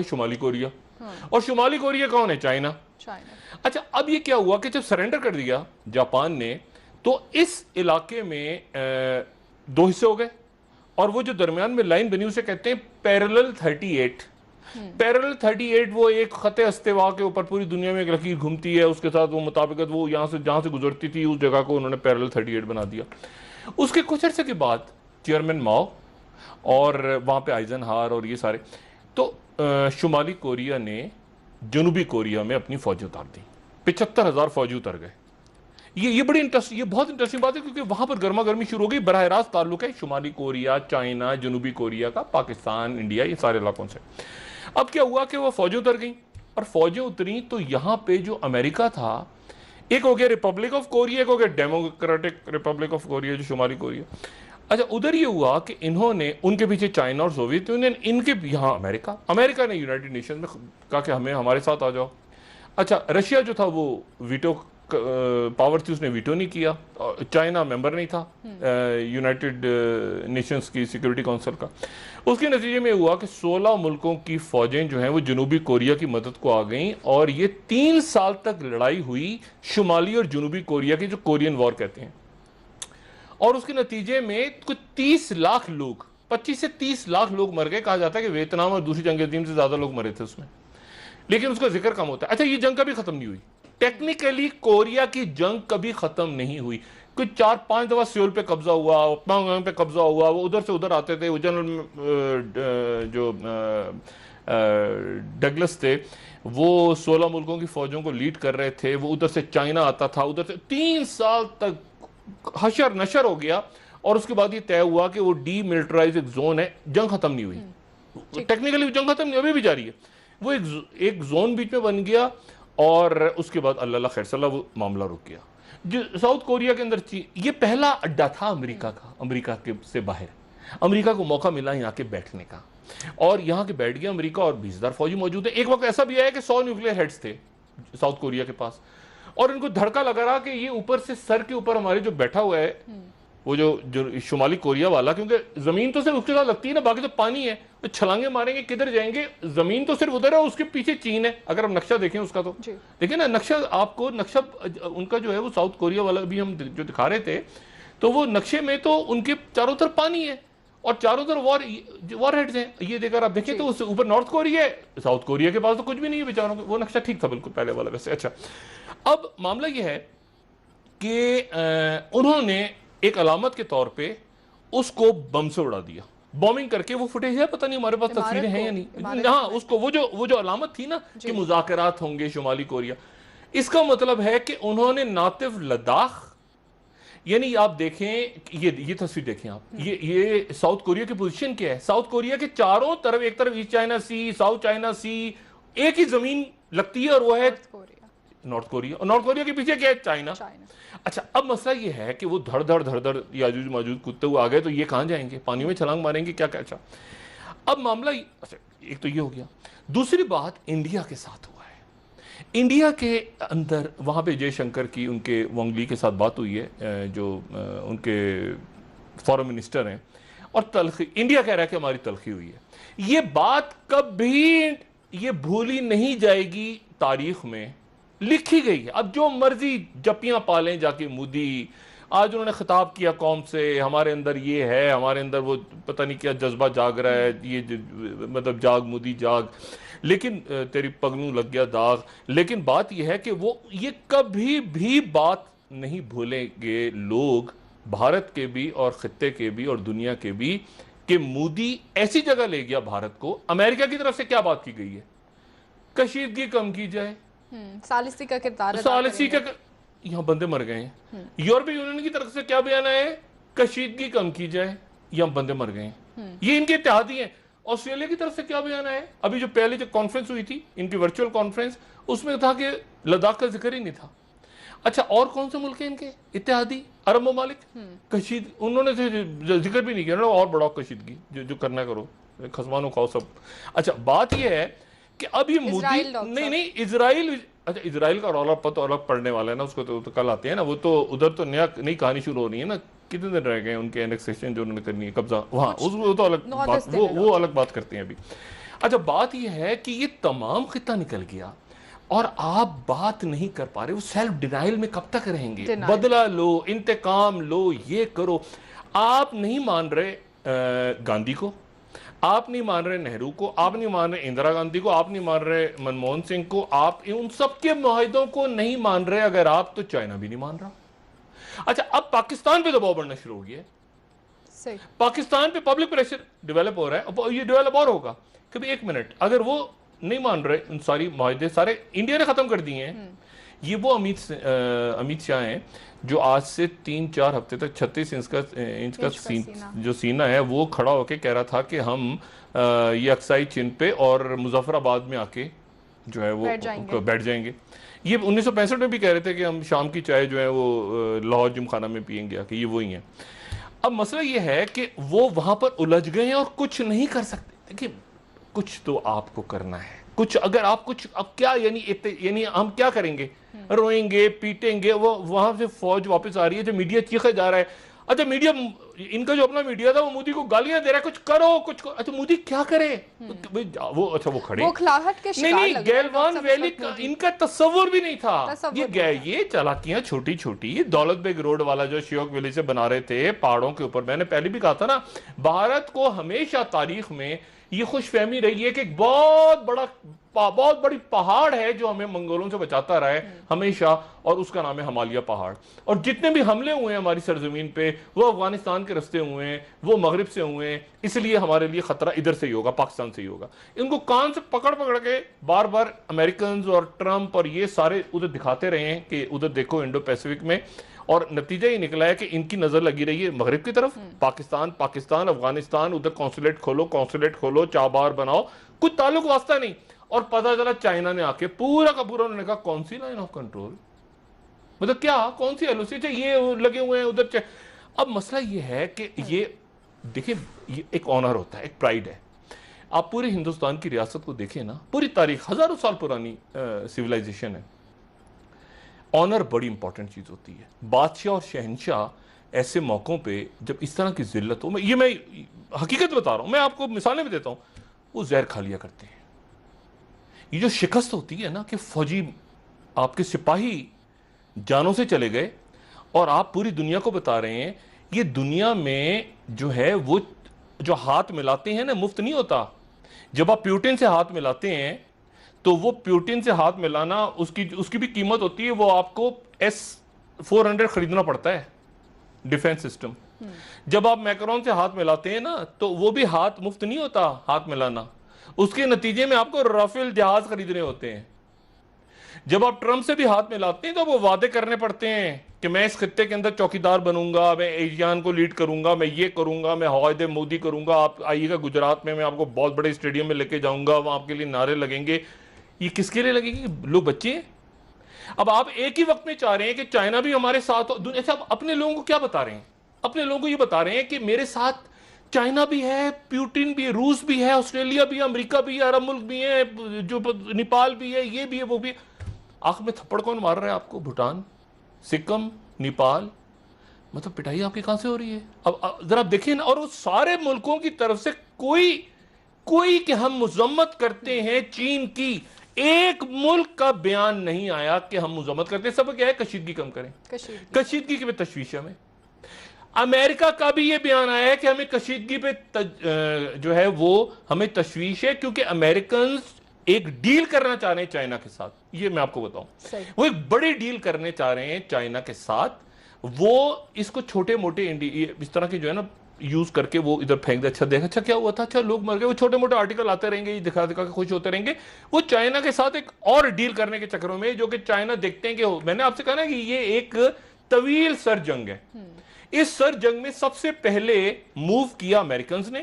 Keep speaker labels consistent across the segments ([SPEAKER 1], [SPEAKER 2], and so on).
[SPEAKER 1] शुमाली Korea. और शुमाली Korea कौन है? चाइना। अच्छा, अब ये क्या हुआ कि जब सरेंडर कर दिया जापान ने, तो इस इलाके में दो हिस्से हो गए, और वो जो दरमियान में लाइन बनी उसे कहते हैं पैरेलल 38। पैरेलल 38 वो एक खत इस्तेवा के ऊपर पूरी दुनिया में एक लकीर घूमती है, उसके साथ वो मुताबिकत वो यहाँ से जहाँ से गुजरती थी उस जगह को उन्होंने पैरेलल 38 बना दिया। उसके कुछ अर्से के बाद चेयरमैन माओ और वहाँ पे आइजनहावर और ये सारे, तो शुमाली कोरिया ने जनूबी कोरिया में अपनी फौज उतार दी। 75,000 फौजी उतर गए। ये बड़ी ये बहुत इंटरेस्टिंग बात है, क्योंकि वहां पर गर्मा गर्मी शुरू हो गई। बराह रास्त ताल्लुक है शुमाली कोरिया, चाइना, जनूबी कोरिया का, पाकिस्तान, इंडिया, ये सारे इलाकों से। अब क्या हुआ कि वो फौजें उतर गई, और फौजें उतरी तो यहां पे जो अमेरिका था, एक हो गया रिपब्लिक ऑफ कोरिया, एक हो गया डेमोक्रेटिक रिपब्लिक ऑफ कोरिया, जो शुमाली कोरिया। अच्छा, उधर ये हुआ कि इन्होंने, उनके पीछे चाइना और सोवियत यूनियन, इनके यहाँ अमेरिका ने यूनाइटेड नेशन में कहा कि हमें हमारे साथ आ जाओ। अच्छा, रशिया जो था वो वीटो पावर थी, उसने वीटो नहीं किया। चाइना मेंबर नहीं था यूनाइटेड नेशंस की सिक्योरिटी काउंसिल का। उसके नतीजे में हुआ कि 16 मुल्कों की फौजें जो हैं वो जनूबी कोरिया की मदद को आ गईं, और ये 3 साल तक लड़ाई हुई शुमाली और जनूबी कोरिया की, जो कोरियन वॉर कहते हैं। और उसके नतीजे में कुछ 30 लाख लोग, 25 से 30 लाख लोग मर गए। कहा जाता है कि वियतनाम और दूसरी जंग अजीम से ज्यादा लोग मरे थे उसमें, लेकिन उसका जिक्र कम होता है। अच्छा, ये जंग कभी खत्म नहीं हुई। टेक्निकली कोरिया की जंग कभी खत्म नहीं हुई। कुछ 4-5 दफा सियोल पे कब्जा हुआ, प्योंगयांग पे कब्जा हुआ, वो उधर से उधर आते थे। वो जनरल जो डगलस थे, वो 16 मुल्कों की फौजों को लीड कर रहे थे। वो उधर से चाइना आता था, उधर से 3 साल तक हशर नशर हो गया, और उसके बाद ये तय हुआ कि वो डीमिलिटराइज्ड जोन है, जंग खत्म नहीं हुई। टेक्निकली जंग खत्म नहीं, अभी भी जारी है। वो एक जोन बीच में बन गया, और उसके बाद अल्लाह खैर सल्ला वो मामला रुक गया। जो साउथ कोरिया के अंदर ये पहला अड्डा था अमेरिका का, अमेरिका के से बाहर अमेरिका को मौका मिला यहाँ के बैठने का, और यहाँ के बैठ गया अमेरिका, और 20,000 फौजी मौजूद है। एक वक्त ऐसा भी आया कि 100 न्यूक्लियर हेड्स थे साउथ कोरिया के पास, और इनको धड़का लगा रहा कि ये ऊपर से सर के ऊपर हमारे जो बैठा हुआ है वो जो शुमाली कोरिया वाला, क्योंकि जमीन तो सिर्फ उसके साथ लगती है ना, बाकी तो पानी है, तो छलांगे मारेंगे किधर जाएंगे, जमीन तो सिर्फ उधर है, उसके पीछे चीन है। अगर हम नक्शा देखें उसका, तो देखिए ना नक्शा, आपको नक्शा उनका जो है वो साउथ कोरिया वाला भी हम जो दिखा रहे थे, तो वो नक्शे में तो उनके चारों तरफ पानी है, और चारों तरफ वॉर हेड्स हैं। ये देखकर आप देखें तो उससे ऊपर नॉर्थ कोरिया है, साउथ कोरिया के पास तो कुछ भी नहीं है बेचारों के। वो नक्शा ठीक था बिल्कुल पहले वाला वैसे। अच्छा, अब मामला ये है कि उन्होंने एक अलामत के तौर पे उसको बम से उड़ा दिया, बॉम्बिंग करके। वो फुटेज है, पता नहीं हमारे पास तस्वीरें हैं या नहीं। हाँ, उसको वो जो अलामत थी ना कि मुज़ाकरात होंगे शुमाली कोरिया, इसका मतलब है कि उन्होंने नातिव लद्दाख, यानी आप देखें ये तस्वीर देखें आप, ये साउथ कोरिया की पोजीशन क्या है। साउथ कोरिया के चारों तरफ, एक तरफ ईस्ट चाइना सी, साउथ चाइना सी, एक ही जमीन लगती है, और वो है नॉर्थ कोरिया। और नॉर्थ कोरिया के पीछे क्या है? चाइना। अच्छा, अब मसला ये है कि वो धड़ धड़ याजूज माजूज कूदते हुए आ गए, तो ये कहां जाएंगे? पानी में छलांग मारेंगे क्या क्या? अच्छा, अब मामला, अच्छा एक तो ये हो गया। दूसरी बात इंडिया के साथ हुआ है। इंडिया के अंदर वहां पे जयशंकर की, उनके वांगली के साथ बात हुई है, जो उनके फॉरेन मिनिस्टर हैं, और तलखी, इंडिया कह रहा है कि हमारी तलखी हुई है। ये बात कभी ये भूली नहीं जाएगी, तारीख में लिखी गई है। अब जो मर्जी जपियां पालें जाके मोदी, आज उन्होंने खिताब किया कौम से, हमारे अंदर ये है, हमारे अंदर वो पता नहीं क्या जज्बा जाग रहा है, ये मतलब जाग मोदी जाग, लेकिन तेरी पगनू लग गया दाग। लेकिन बात यह है कि वो ये कभी भी बात नहीं भूलेंगे लोग, भारत के भी और खित्ते के भी और दुनिया के भी, कि मोदी ऐसी जगह ले गया भारत को। अमेरिका की तरफ से क्या बात की गई है? कशीदगी कम की जाए,
[SPEAKER 2] सालिसी का किरदार,
[SPEAKER 1] सालिसी का, यहाँ बंदे मर गए हैं। यूरोपीय यूनियन की तरफ से क्या बयान है? कशीदगी कम की जाए, यहाँ बंदे मर गए हैं। ये इनके इत्तेहादी हैं। ऑस्ट्रेलिया की तरफ से क्या बयान है? अभी जो पहले जो कॉन्फ्रेंस हुई थी इनकी वर्चुअल कॉन्फ्रेंस, उसमें था कि लद्दाख का जिक्र ही नहीं था। अच्छा, और कौन से मुल्क है इनके इत्तेहादी? अरब ममालिक। कशीद उन्होंने जिक्र भी नहीं किया, और बढ़ाओ कशीदगी, जो करना करो, खसमानो खाओ सब। अच्छा, बात यह है कि अब ये मोदी नहीं इजराइल, अच्छा इजराइल का रौला पता अलग पड़ने वाला है ना, उसको तो कल आते हैं ना, वो तो उधर तो नई कहानी शुरू हो रही है ना। कितने दिन रह गए उनके एनेक्सेशन जो उन्होंने करनी है, कब्जा वहाँ, उसको तो अलग बात, वो अलग बात करते हैं अभी। अच्छा, बात यह है कि ये तमाम खिता निकल गया और आप बात नहीं कर पा रहे, वो सेल्फ डिनाइल में कब तक रहेंगे? बदला लो, इंतकाम लो, ये करो। आप नहीं मान रहे गांधी को, आप नहीं मान रहे नेहरू को, आप नहीं मान रहे इंदिरा गांधी को, आप नहीं मान रहे मनमोहन सिंह को, आप उन सबके मुआहिदों को नहीं मान रहे अगर आप, तो चाइना भी नहीं मान रहा। अच्छा, अब पाकिस्तान पे दबाव बढ़ना शुरू हो गया, पाकिस्तान पे पब्लिक प्रेशर डेवलप हो रहा है, ये डेवलप और होगा। कभी एक मिनट, अगर वो नहीं मान रहे, उन सारी मुआहिदे सारे इंडिया ने खत्म कर दिए हैं। ये वो अमित शाह हैं जो आज से 3-4 हफ्ते तक 36 इंच का जो सीना है वो खड़ा होकर कह रहा था कि हम ये अक्साई चिन पे और मुजफ्फराबाद में आके जो है वो बैठ जाएंगे। ये 1965 में भी कह रहे थे कि हम शाम की चाय जो है वो लाहौर जिमखाना में पियेंगे आके, ये वही है। अब मसला ये है कि वो वहां पर उलझ गए हैं और कुछ नहीं कर सकते। देखिए, कुछ तो आपको करना है, कुछ अगर आप कुछ, अब क्या यानी हम क्या करेंगे? रोएंगे, पीटेंगे। वो वहां से फौज वापस आ रही है, जो मीडिया चीखे जा रहा है। अच्छा, मीडिया, इनका जो अपना मीडिया था वो मोदी को गालियां दे रहा है, कुछ करो कुछ करो। अच्छा, मोदी क्या करे? वो अच्छा वो खड़े, नहीं, गैलवान वैली का इनका तस्वुर भी नहीं था। ये चालाकियां छोटी छोटी, दौलत बेग रोड वाला जो श्योक वैली से बना रहे थे पहाड़ों के ऊपर, मैंने पहले भी कहा था ना, भारत को हमेशा तारीख में ये खुशफहमी रही है कि एक बहुत बड़ी पहाड़ है जो हमें मंगोलों से बचाता रहा है हमेशा, और उसका नाम है हिमालय पहाड़। और जितने भी हमले हुए हैं हमारी सरजमीन पे, वो अफगानिस्तान के रास्ते हुए हैं, वो मगरिब से हुए हैं, इसलिए हमारे लिए खतरा इधर से ही होगा, पाकिस्तान से ही होगा। इनको कान से पकड़ पकड़ के बार बार अमेरिकन और ट्रंप और ये सारे उधर दिखाते रहे हैं कि उधर देखो इंडो पैसिफिक में, और नतीजा ये निकला है कि इनकी नजर लगी रही है मगरिब की तरफ, पाकिस्तान अफगानिस्तान, उधर कौंसुलेट खोलो, चाबार बनाओ, कुछ ताल्लुक वास्ता नहीं। और पता चला चाइना ने आके पूरा का पूरा, उन्होंने कहा कौन सी लाइन ऑफ कंट्रोल, मतलब क्या, कौन सी एलओसी, ये लगे हुए हैं उधर। अब मसला ये है कि ये देखिए, ये एक ऑनर होता है, एक प्राइड है। आप पूरे हिंदुस्तान की रियासत को देखें ना, पूरी तारीख हजारों साल पुरानी सिविलाइजेशन है। ऑनर बड़ी इंपॉर्टेंट चीज होती है। बादशाह और शहंशाह ऐसे मौकों पे जब इस तरह की जिल्लत हो, मैं हकीकत बता रहा हूं, मैं आपको मिसालें भी देता हूं, वो जहर खा लिया करते हैं। ये जो शिकस्त होती है ना कि फौजी, आपके सिपाही जानों से चले गए और आप पूरी दुनिया को बता रहे हैं, ये दुनिया में जो है वो जो हाथ मिलाते हैं ना, मुफ्त नहीं होता। जब आप प्यूटिन से हाथ मिलाते हैं तो वो प्यूटिन से हाथ मिलाना, उसकी भी कीमत होती है। वो आपको S-400 खरीदना पड़ता है, डिफेंस सिस्टम। जब आप मैक्रोन से हाथ मिलाते हैं ना, तो वो भी हाथ मुफ्त नहीं होता हाथ मिलाना, उसके नतीजे में आपको राफेल जहाज खरीदने होते हैं। जब आप ट्रंप से भी हाथ मिलाते हैं तो वो वादे करने पड़ते हैं कि मैं इस खित्ते के अंदर चौकीदार बनूंगा, मैं एशियान को लीड करूंगा, मैं ये करूंगा, मैं हवाई मोदी करूंगा, आप आइएगा गुजरात में, मैं आपको बहुत बड़े स्टेडियम में लेके जाऊंगा, वहां आपके लिए नारे लगेंगे। ये किसके लिए लगेंगे? लोग बच्चे हैं। अब आप एक ही वक्त में चाह रहे हैं कि चाइना भी हमारे साथ हो। अच्छा, अपने लोगों को क्या बता रहे हैं? अपने लोगों को ये बता रहे हैं कि मेरे साथ चाइना भी है, प्यूटिन भी है, रूस भी है, ऑस्ट्रेलिया भी है, अमेरिका भी है, अरब मुल्क भी है, जो नेपाल भी है, ये भी है, वो भी है। आंख में थप्पड़ कौन मार रहा है आपको? भूटान, सिक्किम, नेपाल। मतलब पिटाई आपकी कहां से हो रही है? अब जरा देखिए ना। और वो सारे मुल्कों की तरफ से कोई कि हम मुजम्मत करते हैं चीन की, एक मुल्क का बयान नहीं आया कि हम मुजम्मत करते हैं। सब क्या है? कशीदगी कम करें, कशीदगी की तशवीश है हमें। अमेरिका का भी ये बयान आया है कि हमें कशीदगी पे जो है वो हमें तशवीश है, क्योंकि अमेरिकन एक डील करना चाह रहे हैं चाइना के साथ। ये मैं आपको बताऊं, वो एक बड़ी डील करने चाह रहे हैं चाइना के साथ। वो इसको छोटे मोटे इस तरह के जो है ना यूज करके वो इधर फेंक दे। अच्छा देखा, अच्छा क्या हुआ था, अच्छा लोग मर गए, वो छोटे मोटे आर्टिकल आते रहेंगे, ये दिखा दिखा के खुश होते रहेंगे। वो चाइना के साथ एक और डील करने के चक्करों में, जो कि चाइना देखते हैं कि मैंने आपसे कहा ना कि ये एक तवील सर जंग है। इस सर जंग में सबसे पहले मूव किया अमेरिकन ने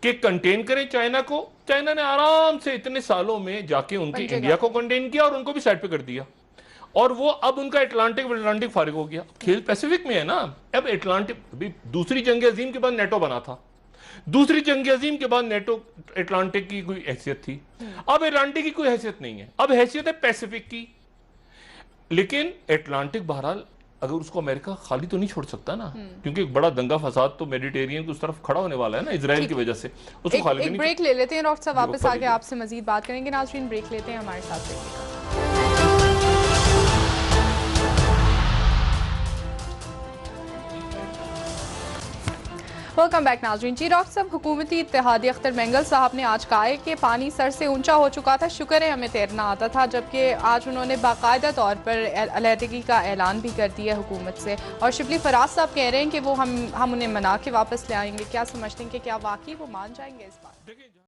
[SPEAKER 1] कि कंटेन करें चाइना को। चाइना ने आराम से इतने सालों में जाके उनकी इंडिया को कंटेन किया और उनको भी साइड पे कर दिया। और वो अब उनका अटलांटिक फारिग हो गया। खेल पैसिफिक में है ना। अब अटलांटिक, दूसरी जंग अजीम के बाद नेटो बना था, दूसरी जंग अजीम के बाद नेटो अटलांटिक की कोई हैसियत थी। अब अटलांटिक की कोई हैसियत नहीं है, अब हैसियत है पैसिफिक की। लेकिन अटलांटिक बहरहाल अगर उसको अमेरिका खाली तो नहीं छोड़ सकता ना, क्योंकि एक बड़ा दंगा फसाद तो मेडिटेरियन की उस तरफ खड़ा होने वाला है ना इजराइल की वजह से, उसको खाली
[SPEAKER 2] एक ब्रेक ले लेते हैं डॉक्टर साहब, वापस आके आपसे मजीद बात करेंगे। नाज़रीन ब्रेक लेते हैं, हमारे साथ रहिएगा। वेलकम बैक नाज़रीन। जी डॉक्टर साहब, हुकूमती इत्तेहादी अख्तर मेंगल साहब ने आज कहा है कि पानी सर से ऊंचा हो चुका था, शुक्र है हमें तैरना आता था, जबकि आज उन्होंने बाकायदा तौर पर अलहदगी का ऐलान भी कर दिया हुकूमत से। और शिबली फराज साहब कह रहे हैं कि वो हम उन्हें मना के वापस ले आएंगे। क्या समझते हैं कि क्या वाकई वो मान जाएंगे इस बात?